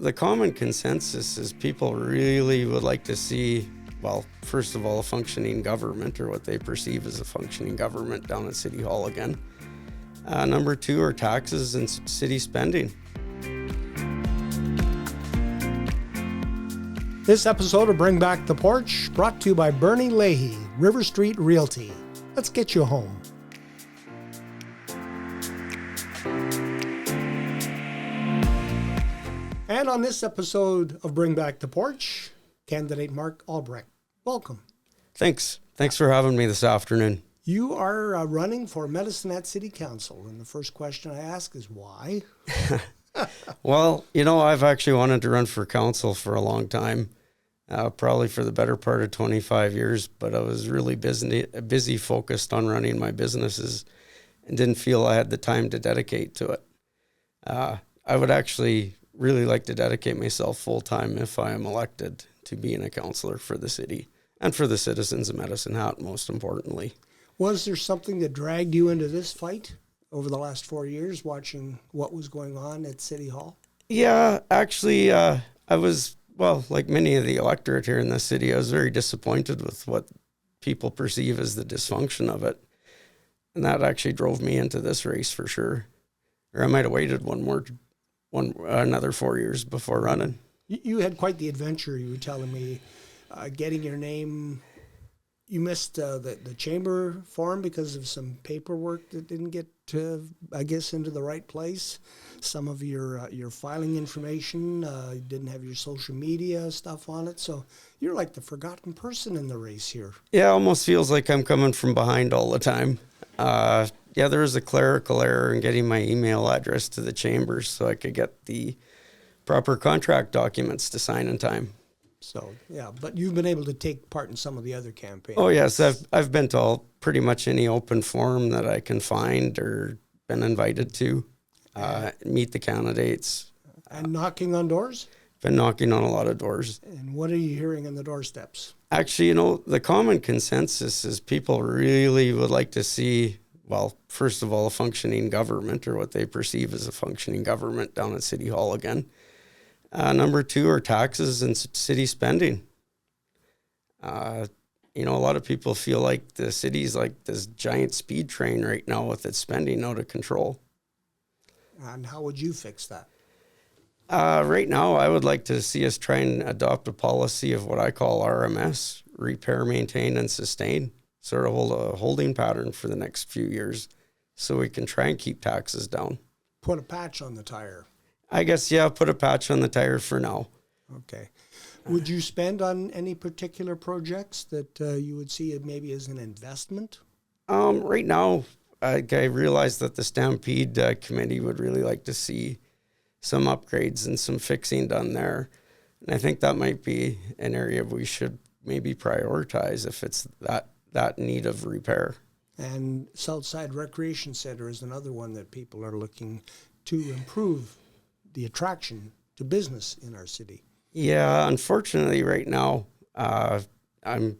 The common consensus is people really would like to see, well, first of all, a functioning government, or what they perceive as a functioning government down at City Hall again. Number two are taxes and city spending. This episode of Bring Back the Porch, brought to you by Bernie Leahy, River Street Realty. Let's get you home. And on this episode of Bring Back the Porch, candidate Mark Albrecht. Welcome. Thanks for having me this afternoon. You are running for Medicinehat City Council, and the first question I ask is why? Well, I've actually wanted to run for council for a long time, probably for the better part of 25 years, but I was really busy focused on running my businesses and didn't feel I had the time to dedicate to it. I would actually really like to dedicate myself full-time if I am elected to being a councillor for the city and for the citizens of Medicinehat, most importantly. Was there something that dragged you into this fight over the last 4 years, watching what was going on at City Hall? Yeah, actually, I was, like many of the electorate here in the city, I was very disappointed with what people perceive as the dysfunction of it. And that actually drove me into this race for sure. Or I might have waited another 4 years before running. You had quite the adventure, you were telling me, getting your name. You missed the chamber form because of some paperwork that didn't get, into the right place. Some of your filing information didn't have your social media stuff on it. So you're like the forgotten person in the race here. Yeah, almost feels like I'm coming from behind all the time. There was a clerical error in getting my email address to the chambers so I could get the proper contract documents to sign in time. So, yeah, but you've been able to take part in some of the other campaigns. Oh, yes. I've been to pretty much any open forum that I can find or been invited to, meet the candidates. And knocking on doors? Been knocking on a lot of doors. And what are you hearing on the doorsteps? Actually, the common consensus is people really would like to see, well, first of all, a functioning government, or what they perceive as a functioning government down at City Hall again. Number two are taxes and city spending. A lot of people feel like the city's like this giant speed train right now with its spending out of control. And how would you fix that? Right now, I would like to see us try and adopt a policy of what I call RMS, repair, maintain, and sustain, sort of hold a holding pattern for the next few years so we can try and keep taxes down. Put a patch on the tire. I guess, yeah, put a patch on the tire for now. Okay. Would you spend on any particular projects that you would see maybe as an investment? Right now, I realize that the Stampede Committee would really like to see some upgrades and some fixing done there. And I think that might be an area we should maybe prioritize if it's that need of repair. And Southside Recreation Center is another one that people are looking to improve the attraction to business in our city. Yeah, unfortunately right now, I'm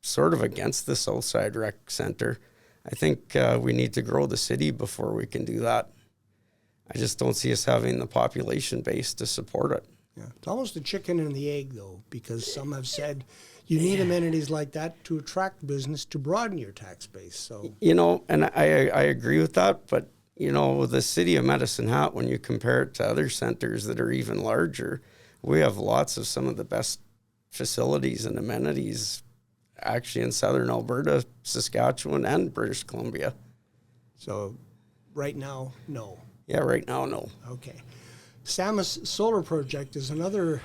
sort of against the Southside Rec Center. I think we need to grow the city before we can do that. I just don't see us having the population base to support it. Yeah, it's almost a chicken and the egg, though, because some have said you need amenities like that to attract business to broaden your tax base. So and I agree with that, but the city of Medicinehat, when you compare it to other centers that are even larger, we have lots of some of the best facilities and amenities actually in southern Alberta, Saskatchewan, and British Columbia. So right now, no. Yeah, right now, no. Okay. Samus Solar Project is another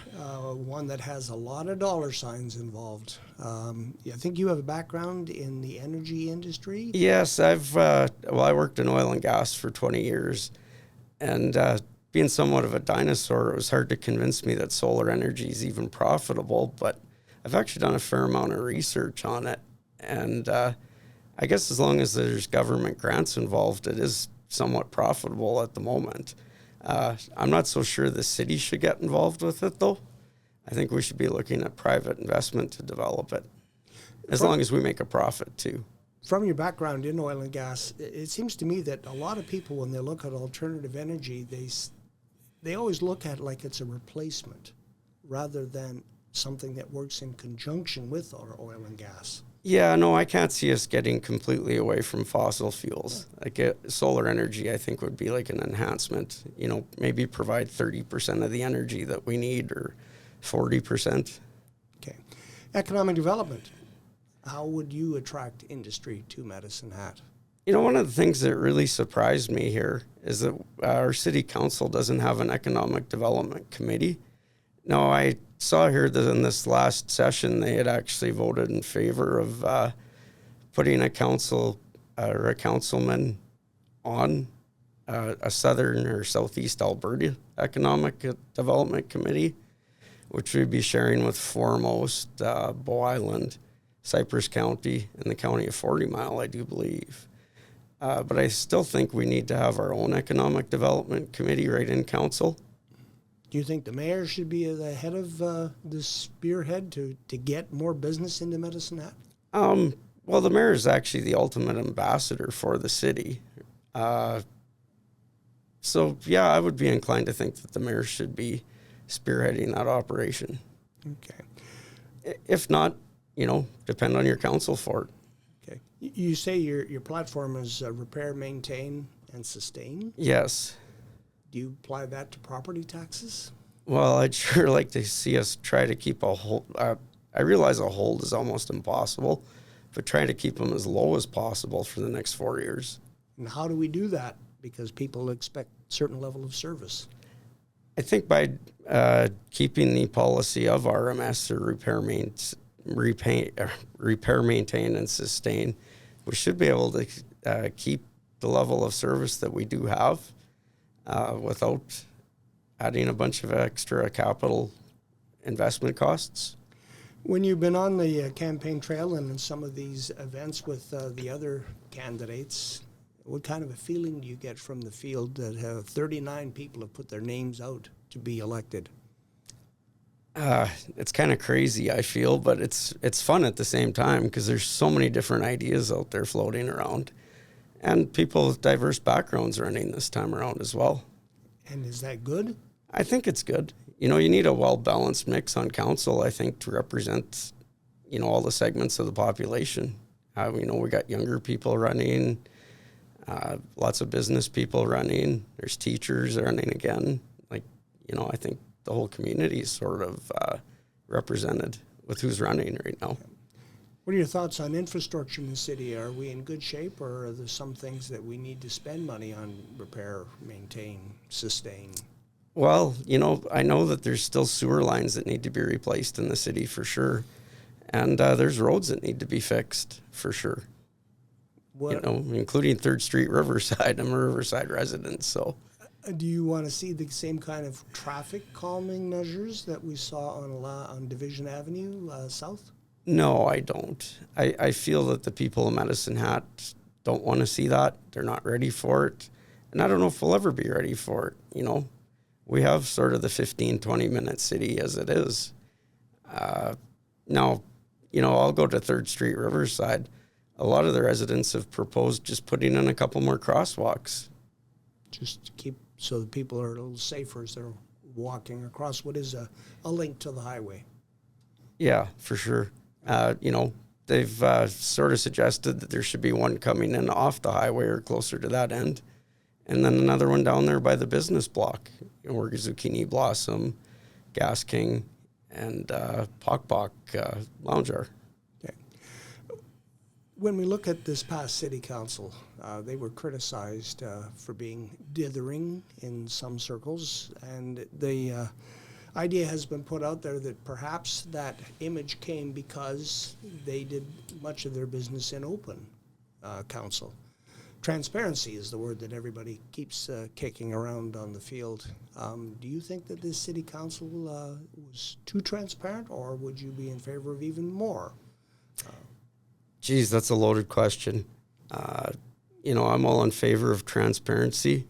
one that has a lot of dollar signs involved. I think you have a background in the energy industry. Yes, I worked in oil and gas for 20 years, and being somewhat of a dinosaur, it was hard to convince me that solar energy is even profitable, but I've actually done a fair amount of research on it, and I guess as long as there's government grants involved, it is somewhat profitable at the moment. I'm not so sure the city should get involved with it, though. I think we should be looking at private investment to develop it, as long as we make a profit, too. From your background in oil and gas, it seems to me that a lot of people, when they look at alternative energy, they always look at it like it's a replacement rather than something that works in conjunction with our oil and gas. Yeah, no, I can't see us getting completely away from fossil fuels. Like solar energy, I think would be like an enhancement. Maybe provide 30% of the energy that we need, or 40%. Okay. Economic development. How would you attract industry to Medicine Hat? One of the things that really surprised me here is that our city council doesn't have an economic development committee. Now, I saw here that in this last session, they had actually voted in favor of putting a council or a councilman on a southern or southeast Alberta economic development committee, which we'd be sharing with foremost Bow Island, Cypress County, and the county of 40 Mile, I do believe. But I still think we need to have our own economic development committee right in council. Do you think the mayor should be the head of the spearhead to get more business into Medicine Hat? Well, the mayor is actually the ultimate ambassador for the city. So, yeah, I would be inclined to think that the mayor should be spearheading that operation. Okay. If not, depend on your council for it. Okay. You say your platform is repair, maintain, and sustain? Yes. Do you apply that to property taxes? Well, I'd sure like to see us try to keep a hold. I realize a hold is almost impossible, but try to keep them as low as possible for the next 4 years. And how do we do that? Because people expect a certain level of service. I think by keeping the policy of RMS, or repair, maintain, and sustain, we should be able to keep the level of service that we do have without adding a bunch of extra capital investment costs. When you've been on the campaign trail and in some of these events with the other candidates, what kind of a feeling do you get from the field that 39 people have put their names out to be elected? It's kind of crazy, I feel, but it's fun at the same time because there's so many different ideas out there floating around, and people with diverse backgrounds running this time around as well. And is that good? I think it's good. You need a well-balanced mix on council, I think, to represent, all the segments of the population. We got younger people running, lots of business people running. There's teachers running again. I think the whole community is sort of represented with who's running right now. What are your thoughts on infrastructure in the city? Are we in good shape, or are there some things that we need to spend money on, repair, maintain, sustain? Well, I know that there's still sewer lines that need to be replaced in the city for sure. And there's roads that need to be fixed for sure. Including 3rd Street, Riverside. I'm a Riverside resident, so. Do you want to see the same kind of traffic calming measures that we saw on Division Avenue South? No, I don't. I feel that the people of Medicine Hat don't want to see that. They're not ready for it. And I don't know if we'll ever be ready for it, We have sort of the 15, 20-minute city as it is. Now, I'll go to 3rd Street, Riverside. A lot of the residents have proposed just putting in a couple more crosswalks. Just to keep so the people are a little safer as they're walking across what is a link to the highway. Yeah, for sure. They've sort of suggested that there should be one coming in off the highway or closer to that end, and then another one down there by the business block, where Zucchini Blossom, Gas King, and Pok Lounge are. Okay. When we look at this past city council, they were criticized for being dithering in some circles, and the idea has been put out there that perhaps that image came because they did much of their business in open council. Transparency is the word that everybody keeps kicking around on the field. Do you think that this city council was too transparent, or would you be in favor of even more? Geez, that's a loaded question. I'm all in favor of transparency,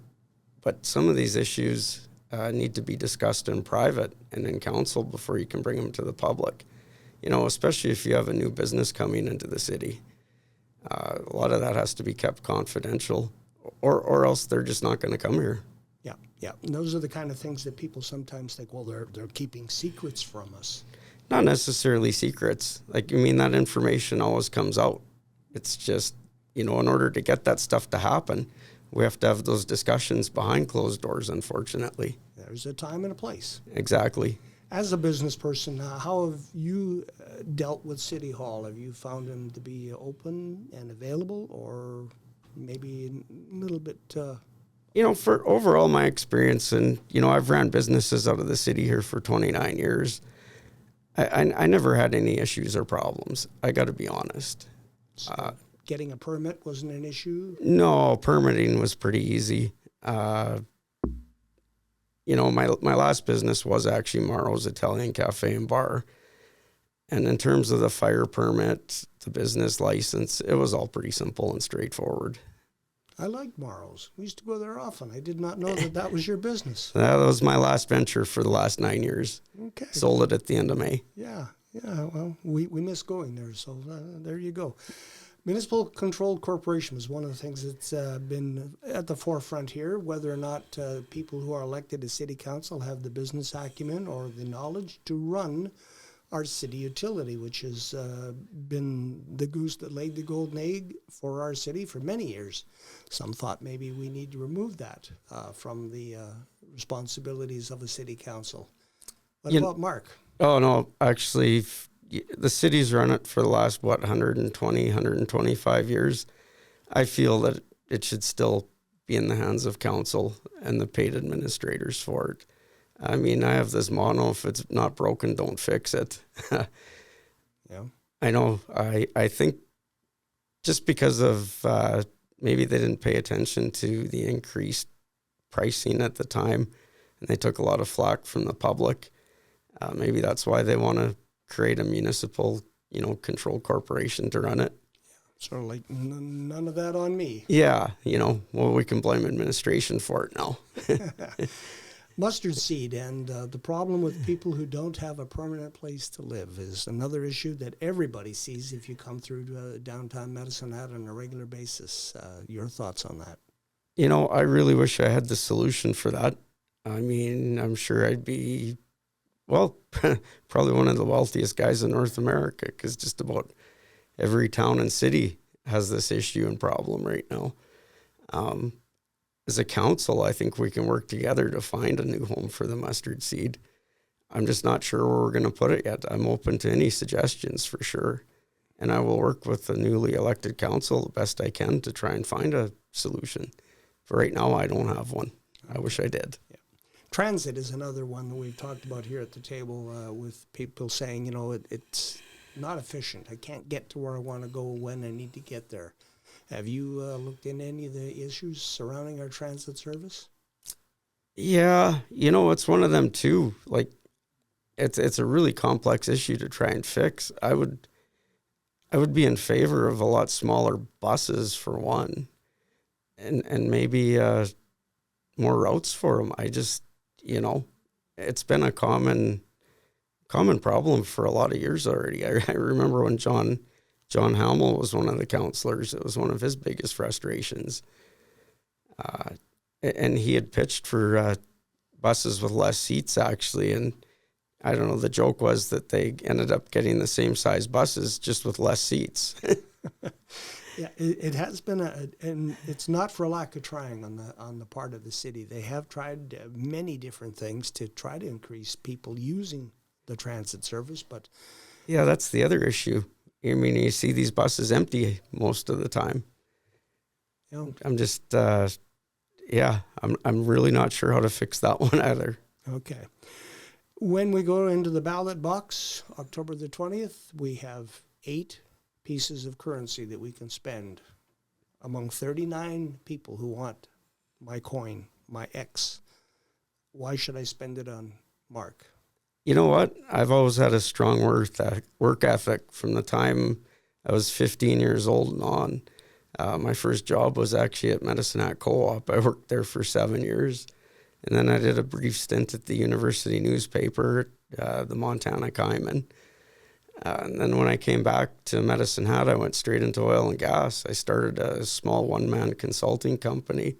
but some of these issues need to be discussed in private and in council before you can bring them to the public, especially if you have a new business coming into the city. A lot of that has to be kept confidential, or else they're just not going to come here. Yeah. Yeah, and those are the kind of things that people sometimes think, well, they're keeping secrets from us. Not necessarily secrets. Like, I mean, that information always comes out. It's just, in order to get that stuff to happen, we have to have those discussions behind closed doors, unfortunately. There's a time and a place. Exactly. As a business person, how have you dealt with City Hall? Have you found them to be open and available, or maybe a little bit... For overall my experience, and, I've ran businesses out of the city here for 29 years. I never had any issues or problems. I got to be honest. Getting a permit wasn't an issue? No, permitting was pretty easy. My last business was actually Maro's Italian Cafe and Bar. And in terms of the fire permit, the business license, it was all pretty simple and straightforward. I like Maro's. We used to go there often. I did not know that was your business. That was my last venture for the last 9 years. Okay. Sold it at the end of May. Yeah. Well, we miss going there, so there you go. Municipal Controlled Corporation was one of the things that's been at the forefront here, whether or not people who are elected to city council have the business acumen or the knowledge to run our city utility, which has been the goose that laid the golden egg for our city for many years. Some thought maybe we need to remove that from the responsibilities of a city council. What about Mark? Oh, no, actually, the city's run it for the last, 125 years. I feel that it should still be in the hands of council and the paid administrators for it. I mean, I have this motto: if it's not broken, don't fix it. Yeah. I know. I think just because of maybe they didn't pay attention to the increased pricing at the time, and they took a lot of flack from the public. Maybe that's why they want to create a municipal, control corporation to run it. Sort of like none of that on me. Yeah, we can blame administration for it now. Mustard seed and the problem with people who don't have a permanent place to live is another issue that everybody sees if you come through downtown Medicinehat on a regular basis. Your thoughts on that? I really wish I had the solution for that. I mean, I'm sure I'd be, probably one of the wealthiest guys in North America, because just about every town and city has this issue and problem right now. As a council, I think we can work together to find a new home for the mustard seed. I'm just not sure where we're going to put it yet. I'm open to any suggestions for sure. And I will work with the newly elected council the best I can to try and find a solution. For right now, I don't have one. I wish I did. Yeah. Transit is another one that we've talked about here at the table with people saying, it's not efficient. I can't get to where I want to go when I need to get there. Have you looked into any of the issues surrounding our transit service? Yeah, it's one of them too. Like, it's a really complex issue to try and fix. I would be in favor of a lot smaller buses for one, and maybe more routes for them. I just, it's been a common problem for a lot of years already. I remember when John Hamill was one of the councillors. It was one of his biggest frustrations. And he had pitched for buses with less seats, actually. And I don't know, the joke was that they ended up getting the same size buses, just with less seats. Yeah, it has been and it's not for lack of trying on the part of the city. They have tried many different things to try to increase people using the transit service, but... Yeah, that's the other issue. I mean, you see these buses empty most of the time. Yeah. I'm just, I'm really not sure how to fix that one either. Okay. When we go into the ballot box, October the 20th, we have 8 pieces of currency that we can spend among 39 people who want my coin, my X. Why should I spend it on Mark? You know what? I've always had a strong work ethic from the time I was 15 years old and on. My first job was actually at Medicinehat Co-op. I worked there for 7 years. And then I did a brief stint at the university newspaper, the Montana Kaiman. And then when I came back to Medicinehat, I went straight into oil and gas. I started a small one-man consulting company.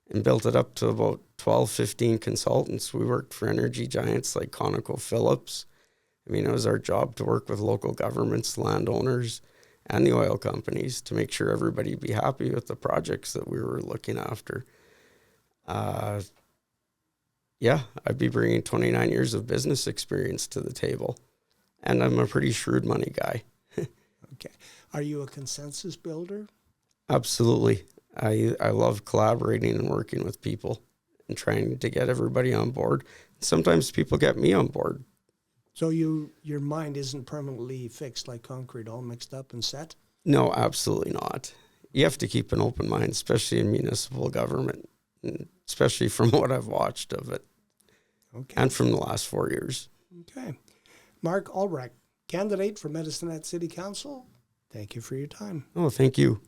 and built it up to about 12, 15 consultants. We worked for energy giants like ConocoPhillips. I mean, it was our job to work with local governments, landowners, and the oil companies to make sure everybody be happy with the projects that we were looking after. Yeah, I'd be bringing 29 years of business experience to the table, and I'm a pretty shrewd money guy. Okay. Are you a consensus builder? Absolutely. I love collaborating and working with people and trying to get everybody on board. Sometimes people get me on board. So your mind isn't permanently fixed like concrete, all mixed up and set? No, absolutely not. You have to keep an open mind, especially in municipal government, especially from what I've watched of it. Okay. And from the last 4 years. Okay. Mark Albrecht, candidate for Medicinehat City Council. Thank you for your time. Oh, thank you.